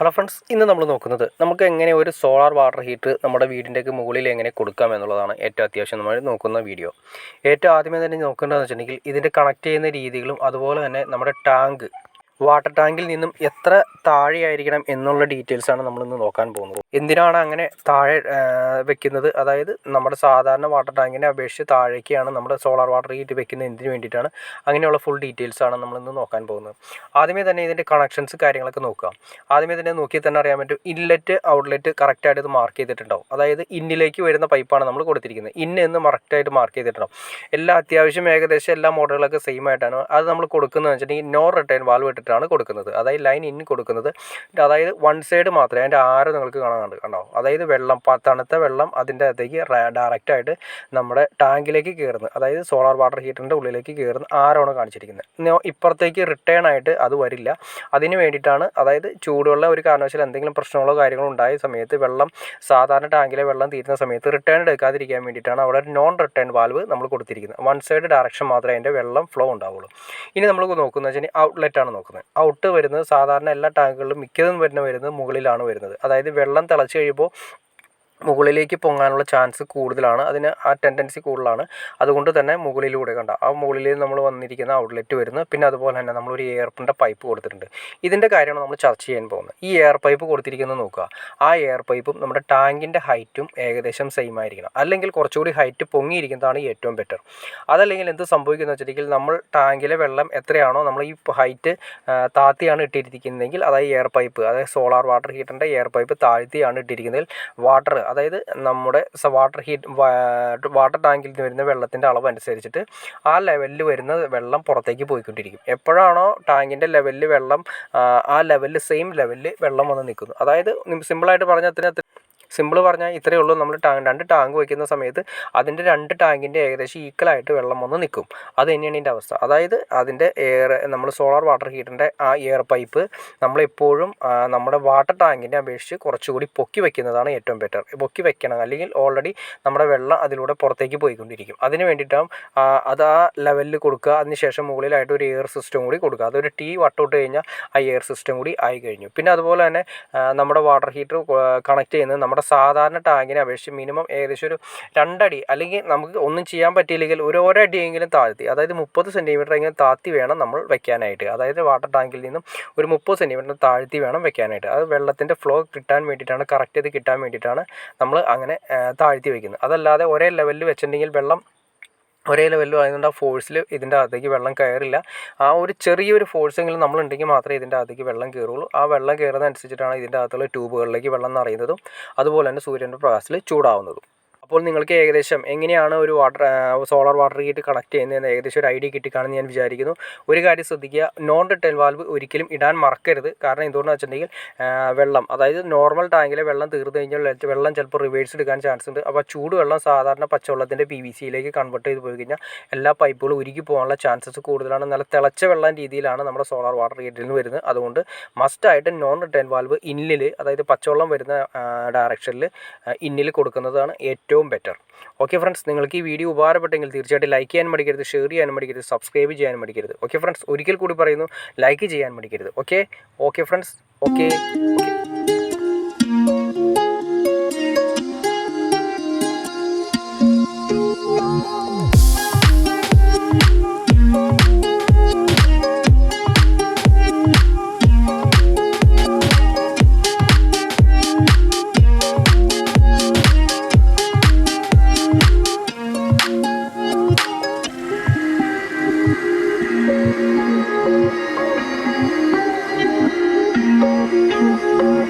Hello friends, ഇന്ന് നമ്മൾ നോക്കുന്നത് നമുക്ക് എങ്ങനെ ഒരു സോളാർ വാട്ടർ ഹീറ്റർ നമ്മുടെ വീടിൻ്റെയൊക്കെ മുകളിൽ എങ്ങനെ കൊടുക്കാം എന്നുള്ളതാണ് ഏറ്റവും അത്യാവശ്യം നമ്മൾ നോക്കുന്ന വീഡിയോ. ഏറ്റവും ആദ്യമേ തന്നെ നോക്കേണ്ടതെന്ന് വെച്ചിട്ടുണ്ടെങ്കിൽ ഇതിൻ്റെ കണക്ട് ചെയ്യുന്ന രീതികളും അതുപോലെ തന്നെ നമ്മുടെ വാട്ടർ ടാങ്കിൽ നിന്നും എത്ര താഴെയായിരിക്കണം എന്നുള്ള ഡീറ്റെയിൽസാണ് നമ്മളിന്ന് നോക്കാൻ പോകുന്നത്. എന്തിനാണ് അങ്ങനെ താഴെ വെക്കുന്നത്, അതായത് നമ്മുടെ സാധാരണ വാട്ടർ ടാങ്കിനെ അപേക്ഷിച്ച് താഴേക്കാണ് നമ്മുടെ സോളാർ വാട്ടർ ഹീറ്റ് വെക്കുന്നത് എന്തിനു വേണ്ടിയിട്ടാണ്, അങ്ങനെയുള്ള ഫുൾ ഡീറ്റെയിൽസാണ് നമ്മളിന്ന് നോക്കാൻ പോകുന്നത്. ആദ്യമേ തന്നെ ഇതിൻ്റെ കണക്ഷൻസ് കാര്യങ്ങളൊക്കെ നോക്കുക. ആദ്യമേ തന്നെ നോക്കിയാൽ തന്നെ അറിയാൻ പറ്റും, ഇൻലെറ്റ് ഔട്ട്ലെറ്റ് കറക്റ്റായിട്ട് ഇത് മാർക്ക് ചെയ്തിട്ടുണ്ടാവും. അതായത് ഇന്നിലേക്ക് വരുന്ന പൈപ്പാണ് നമ്മൾ കൊടുത്തിരിക്കുന്നത്. എന്ന് കറക്റ്റായിട്ട് മാർക്ക് ചെയ്തിട്ടുണ്ടാവും. എല്ലാ അത്യാവശ്യം ഏകദേശം എല്ലാ മോഡലുകളൊക്കെ സെയിം ആയിട്ടാണ് അത് നമ്മൾ കൊടുക്കുന്നത് വെച്ചിട്ടുണ്ടെങ്കിൽ നോ റിട്ടേൺ വാൽവ് ഇട്ടിട്ടാണ് കൊടുക്കുന്നത്. അതായത് ലൈൻ ഇൻ കൊടുക്കുന്നത്, അതായത് വൺ സൈഡ് മാത്രമേ, അതിൻ്റെ ആരോ നിങ്ങൾക്ക് കണ്ടോ, അതായത് വെള്ളം തണുത്ത വെള്ളം അതിൻ്റെ അകത്തേക്ക് ഡയറക്റ്റായിട്ട് നമ്മുടെ ടാങ്കിലേക്ക് കയറുന്നത്, അതായത് സോളാർ വാട്ടർ ഹീറ്ററിൻ്റെ ഉള്ളിലേക്ക് കയറുന്ന ആരാണ് കാണിച്ചിരിക്കുന്നത്. ഇപ്പുറത്തേക്ക് റിട്ടേൺ ആയിട്ട് അത് വരില്ല. അതിന് വേണ്ടിയിട്ടാണ്, അതായത് ചൂടുവെള്ളം ഒരു കാരണവശാൽ എന്തെങ്കിലും പ്രശ്നങ്ങളോ കാര്യങ്ങളോ ഉണ്ടായ സമയത്ത് സാധാരണ ടാങ്കിലെ വെള്ളം തീരുന്ന സമയത്ത് റിട്ടേൺ എടുക്കാതിരിക്കാൻ വേണ്ടിയിട്ടാണ് അവിടെ നോൺ റിട്ടേൺ വാൽവ് നമ്മൾ കൊടുത്തിരിക്കുന്നത്. വൺ സൈഡ് ഡയറക്ഷൻ മാത്രമേ അതിൻ്റെ വെള്ളം ഫ്ലോ ഉണ്ടാവുള്ളൂ. ഇനി നമ്മൾ നോക്കുന്നത് വെച്ചാൽ ഔട്ട്ലെറ്റാണ് നോക്കുന്നത്. ഔട്ട് വരുന്നത് സാധാരണ എല്ലാ ടാങ്കുകളിലും മിക്കതും വരുന്നത് മുകളിലാണ് വരുന്നത്. അതായത് വെള്ളം തിളച്ച് കഴിയുമ്പോൾ മുകളിലേക്ക് പൊങ്ങാനുള്ള ചാൻസ് കൂടുതലാണ്, അതിന് ആ ടെൻഡൻസി കൂടുതലാണ്. അതുകൊണ്ട് തന്നെ മുകളിലൂടെ ആ മുകളിൽ നമ്മൾ വന്നിരിക്കുന്ന ഔട്ട്ലെറ്റ് വരുന്നത്. പിന്നെ അതുപോലെ തന്നെ നമ്മളൊരു എയറിൻ്റെ പൈപ്പ് കൊടുത്തിട്ടുണ്ട്. ഇതിൻ്റെ കാര്യമാണ് നമ്മൾ ചർച്ച ചെയ്യാൻ പോകുന്നത്. ഈ എയർ പൈപ്പ് കൊടുത്തിരിക്കുന്നത് നോക്കുക. ആ എയർ പൈപ്പും നമ്മുടെ ടാങ്കിൻ്റെ ഹൈറ്റും ഏകദേശം സെയിം ആയിരിക്കണം, അല്ലെങ്കിൽ കുറച്ചുകൂടി ഹൈറ്റ് പൊങ്ങിയിരിക്കുന്നതാണ് ഏറ്റവും ബെറ്റർ. അതല്ലെങ്കിൽ എന്ത് സംഭവിക്കുന്നത് വെച്ചിട്ടുണ്ടെങ്കിൽ, നമ്മൾ ടാങ്കിലെ വെള്ളം എത്രയാണോ നമ്മൾ ഈ ഹൈറ്റ് താത്തിയാണ് ഇട്ടിരിക്കുന്നതെങ്കിൽ, അതായത് എയർ പൈപ്പ്, അതായത് സോളാർ വാട്ടർ ഹീറ്ററിൻ്റെ എയർ പൈപ്പ് താഴ്ത്തിയാണ് ഇട്ടിരിക്കുന്നതിൽ അതായത് നമ്മുടെ വാട്ടർ ടാങ്കിൽ നിന്ന് വരുന്ന വെള്ളത്തിൻ്റെ അളവ് അനുസരിച്ചിട്ട് ആ ലെവലിൽ വരുന്ന വെള്ളം പുറത്തേക്ക് പോയിക്കൊണ്ടിരിക്കും. എപ്പോഴാണോ ടാങ്കിൻ്റെ ലെവലിൽ വെള്ളം ആ ലെവലിൽ സെയിം ലെവലിൽ വെള്ളം വന്ന് നിൽക്കുന്നു. അതായത് സിമ്പിളായിട്ട് പറഞ്ഞാൽ ഇത്രയേ ഉള്ളൂ. നമ്മൾ രണ്ട് ടാങ്ക് വയ്ക്കുന്ന സമയത്ത് അതിൻ്റെ രണ്ട് ടാങ്കിൻ്റെ ഏകദേശം ഈക്വലായിട്ട് വെള്ളം വന്ന് നിൽക്കും. അത് തന്നെയാണ് ഇതിൻ്റെ അവസ്ഥ. അതായത് അതിൻ്റെ നമ്മൾ സോളാർ വാട്ടർ ഹീറ്ററിൻ്റെ ആ എയർ പൈപ്പ് നമ്മളെപ്പോഴും നമ്മുടെ വാട്ടർ ടാങ്കിൻ്റെ അപേക്ഷിച്ച് കുറച്ചുകൂടി പൊക്കി വയ്ക്കുന്നതാണ് ഏറ്റവും ബെറ്റർ. പൊക്കി വെക്കണം, അല്ലെങ്കിൽ ഓൾറെഡി നമ്മുടെ വെള്ളം അതിലൂടെ പുറത്തേക്ക് പോയിക്കൊണ്ടിരിക്കും. അതിന് വേണ്ടിയിട്ടാണ് അത് ആ ലെവലിൽ കൊടുക്കുക. അതിനുശേഷം മുകളിലായിട്ട് ഒരു എയർ സിസ്റ്റം കൂടി കൊടുക്കുക. അതൊരു വട്ടോട്ട് കഴിഞ്ഞാൽ ആ എയർ സിസ്റ്റം കൂടി ആയി കഴിഞ്ഞു. പിന്നെ അതുപോലെ തന്നെ നമ്മുടെ വാട്ടർ ഹീറ്റർ കണക്ട് ചെയ്യുന്നത് നമ്മുടെ സാധാരണ ടാങ്കിനെ അപേക്ഷിച്ച് മിനിമം ഏകദേശം ഒരു 2 അടി, അല്ലെങ്കിൽ നമുക്ക് ഒന്നും ചെയ്യാൻ പറ്റിയില്ലെങ്കിൽ ഒരു അടിയെങ്കിലും താഴ്ത്തി, അതായത് 30 സെൻറ്റിമീറ്റർ എങ്കിലും താഴ്ത്തി വേണം നമ്മൾ വെക്കാനായിട്ട്. അതായത് വാട്ടർ ടാങ്കിൽ നിന്നും ഒരു 30 സെൻറ്റിമീറ്റർ താഴ്ത്തി വേണം വെക്കാനായിട്ട്. അത് വെള്ളത്തിൻ്റെ ഫ്ലോ കിട്ടാൻ വേണ്ടിയിട്ടാണ്, കറക്റ്റ് ചെയ്ത് കിട്ടാൻ വേണ്ടിയിട്ടാണ് നമ്മൾ അങ്ങനെ താഴ്ത്തി വയ്ക്കുന്നത്. അതല്ലാതെ ഒരേ ലെവലിൽ വെച്ചിട്ടുണ്ടെങ്കിൽ വെള്ളം ഒരേ ലെവലിലും ആയതുകൊണ്ട് ആ ഫോഴ്സിൽ ഇതിൻ്റെ അകത്തേക്ക് വെള്ളം കയറില്ല. ആ ഒരു ചെറിയൊരു ഫോഴ്സെങ്കിലും നമ്മളുണ്ടെങ്കിൽ മാത്രമേ ഇതിൻ്റെ അകത്തേക്ക് വെള്ളം കയറുള്ളൂ. ആ വെള്ളം കയറുന്നതനുസരിച്ചിട്ടാണ് ഇതിൻ്റെ അകത്തുള്ള ട്യൂബുകളിലേക്ക് വെള്ളം നിറയുന്നതും അതുപോലെ തന്നെ സൂര്യൻ്റെ പ്രകാശത്തിൽ ചൂടാവുന്നതും. അപ്പോൾ നിങ്ങൾക്ക് ഏകദേശം എങ്ങനെയാണ് ഒരു സോളാർ വാട്ടർ ഹീറ്റ് കണക്ട് ചെയ്യുന്നതെന്ന് ഏകദേശം ഒരു ഐഡിയ കിട്ടിക്കാണെന്ന് ഞാൻ വിചാരിക്കുന്നു. ഒരു കാര്യം ശ്രദ്ധിക്കുക, നോൺ റിട്ടേൺ വാൽവ് ഒരിക്കലും ഇടാൻ മറക്കരുത്. കാരണം എന്തുകൊണ്ടെന്ന് വെച്ചിട്ടുണ്ടെങ്കിൽ വെള്ളം, അതായത് നോർമൽ ടാങ്കിലെ വെള്ളം തീർന്നു കഴിഞ്ഞാൽ വെള്ളം ചിലപ്പോൾ റിവേഴ്സ് എടുക്കാൻ ചാൻസ് ഉണ്ട്. അപ്പോൾ ചൂടുവെള്ളം സാധാരണ പച്ചവെള്ളത്തിൻ്റെ PVCയിലേക്ക് കൺവേർട്ട് ചെയ്ത് പോയി കഴിഞ്ഞാൽ എല്ലാ പൈപ്പുകളും ഉരുകി പോകാനുള്ള ചാൻസസ് കൂടുതലാണ്. നല്ല തിളച്ച വെള്ളം രീതിയിലാണ് നമ്മുടെ സോളാർ വാട്ടർ ഹീറ്ററിൽ നിന്ന് വരുന്നത്. അതുകൊണ്ട് മസ്റ്റായിട്ട് നോൺ റിട്ടേൺ വാൽവ് ഇന്നിൽ, അതായത് പച്ചവെള്ളം വരുന്ന ഡയറക്ഷനിൽ ഇന്നിൽ കൊടുക്കുന്നതാണ് ഏറ്റവും ബെറ്റർ. ഓക്കെ ഫ്രണ്ട്സ്, നിങ്ങൾക്ക് ഈ വീഡിയോ ഉപകാരപ്പെട്ടെങ്കിൽ തീർച്ചയായിട്ടും ലൈക്ക് ചെയ്യാൻ മടിക്കരുത്, ഷെയർ ചെയ്യാൻ മടിക്കരുത്, സബ്സ്ക്രൈബ് ചെയ്യാൻ മടിക്കരുത്. ഓക്കെ ഫ്രണ്ട്സ്, ഒരിക്കൽ കൂടി പറയുന്നു, ലൈക്ക് ചെയ്യാൻ മടിക്കരുത്. Okay friends, okay. Thank you.